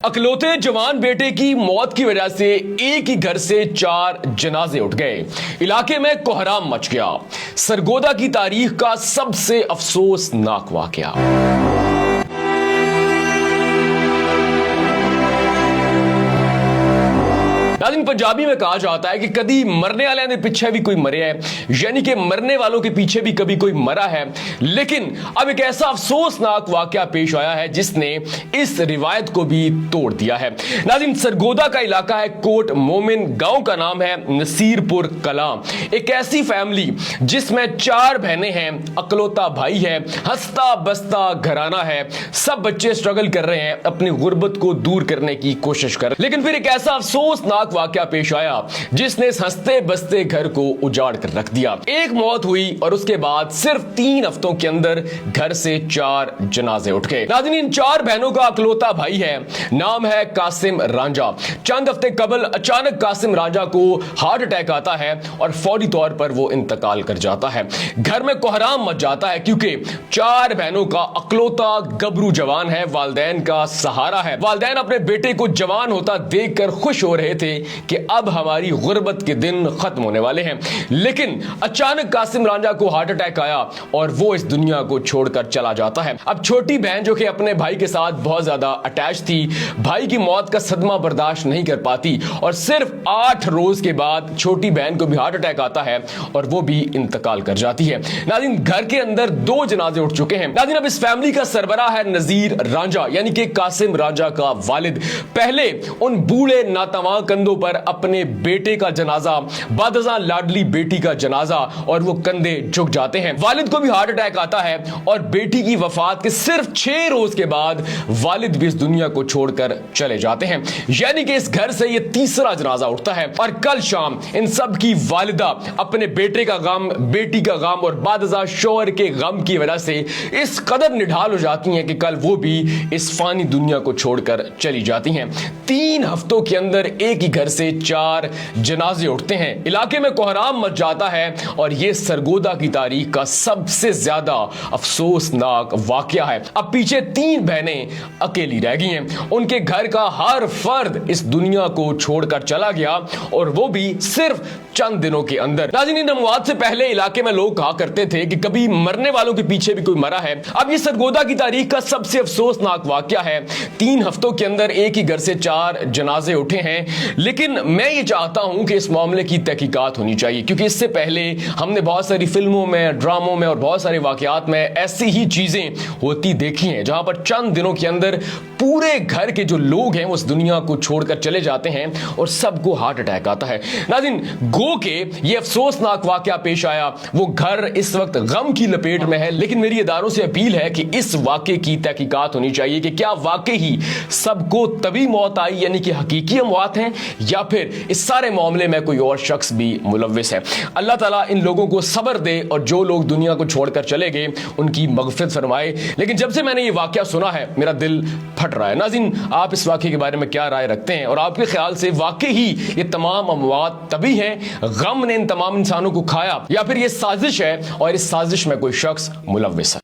अकलौते जवान बेटे की मौत की वजह से एक ही घर से 4 जनाजे उठ गए। इलाके में कोहराम मच गया। सरगोदा की तारीख का सबसे अफसोसनाक वाकया। नाज़रीन, पंजाबी में कहा जाता है कि कभी मरने वाले ने पीछे भी कोई मरे है, यानी कि मरने वालों के पीछे भी कभी कोई मरा है। लेकिन अब एक ऐसा अफसोसनाक वाकया पेश आया है जिसने इस रिवायत को भी तोड़ दिया है। नाज़रीन, सरगोदा का इलाका है कोट मोमिन, गांव का नाम है नसीरपुर कलां। एक ऐसी फैमिली जिसमें 4 बहनें हैं, अकलौता भाई है, हंसता बसता घराना है। सब बच्चे स्ट्रगल कर रहे हैं, अपनी गुर्बत को दूर करने की कोशिश कर, लेकिन फिर एक ऐसा अफसोसनाक वाकया पेश आया जिसने इस हंसते बसते घर को उजाड़ कर रख दिया। एक मौत हुई और उसके बाद सिर्फ 3 हफ्तों के अंदर घर से 4 जनाजे उठ गए। नाज़रीन, इन 4 बहनों का अकलौता भाई है, नाम है कासिम रांझा। चंद हफ्ते कबल अचानक कासिम रांझा को हार्ट अटैक आता है और फौरी तौर पर वो इंतकाल कर जाता है। घर में कोहराम मच जाता है क्योंकि 4 बहनों का अकलौता गबरू जवान है, वालिदैन का सहारा है। वालिदैन अपने बेटे को जवान होता देखकर खुश हो रहे थे कि अब हमारी गुर्बत के दिन खत्म होने वाले हैं। लेकिन अचानक कासिम रांझा को हार्ट अटैक आया और वो इस दुनिया को छोड़कर चला जाता है। अब छोटी बहन जो कि अपने भाई के साथ बहुत ज्यादा अटैच थी, भाई की मौत का सदमा बर्दाश्त नहीं कर पाती और सिर्फ 8 रोज के बाद छोटी बहन को भी हार्ट अटैक आता है और वो भी इंतकाल कर जाती है। नाज़रीन, घर के अंदर 2 जनाजे उठ चुके हैं। नाज़रीन, अब इस फैमिली का सरबराह है नजीर रांझा, यानी कि कासिम रांझा का वालिद। पहले उन बूढ़े नातवा कंधों पर अपने बेटे का जनाजा, बादशाह लाडली बेटी का जनाजा, और वो कंधे झुक जाते हैं। वालिद को भी हार्ट अटैक आता है और बेटी की वफात के सिर्फ 6 रोज के बाद वालिद भी इस दुनिया को छोड़कर चले जाते हैं। यानी कि इस घर से ये तीसरा जनाजा उठता है और कल शाम इन सब की वालिदा अपने बेटे का गम, बेटी का गम और बादशाह शौहर के गम की वजह से इस कदर निढाल हो जाती हैं कि कल वो भी इस फानी दुनिया को छोड़कर चली जाती हैं। 3 हफ्तों के अंदर एक ही घर से 4 जनाजे उठते हैं। इलाके में कोहराम मच जाता है और यह सरगोदा की तारीख का सबसे ज्यादा अफसोसनाक वाकया है। अब पीछे 3 बहनें अकेली रह गई हैं। उनके घर का हर फर्द इस दुनिया को छोड़कर चला गया और वो भी सिर्फ चंद दिनों के अंदर। नाज़रीन, इन अमवात से पहले इलाके में लोग कहा करते थे कि कभी मरने वालों के पीछे भी कोई मरा है। अब ये सरगोदा की तारीख का सबसे अफसोसनाक वाकया है। 3 हफ्तों के अंदर एक ही घर से 4 जनाजे उठे हैं। लेकिन मैं ये चाहता हूं कि इस मामले की तहकीकात होनी चाहिए, क्योंकि इससे पहले हमने बहुत सारी फिल्मों में, ड्रामों में और बहुत सारे वाकयात में ऐसी ही चीजें होती देखी हैं जहां पर चंद दिनों के अंदर पूरे घर के जो लोग हैं वो इस दुनिया को छोड़कर चले जाते हैं और सबको हार्ट अटैक आता है। नाज़रीन, गो के ये अफसोसनाक वाकया पेश आया। वो घर इस वक्त गम की लपेट में है, लेकिन मेरी इदारों से अपील है कि इस वाकये की तहकीकात होनी चाहिए कि क्या वाकई ही सबको तभी मौत आई, यानी कि हकीकी अमवात हैं, या फिर इस सारे मामले में कोई और शख्स भी मुलव्विस है। अल्लाह ताला इन लोगों को सब्र दे और जो लोग दुनिया को छोड़कर चले गए उनकी मगफिरत फरमाए। लेकिन जब से मैंने ये वाकया सुना है मेरा दिल फट रहा है। नाज़रीन, आप इस वाकये के बारे में क्या राय रखते हैं और आपके ख्याल से वाकई ही ये तमाम अमवात तभी हैं, गम ने इन तमाम इंसानों को खाया, या फिर ये साजिश है और इस साजिश में कोई शख्स मुलव्विस है?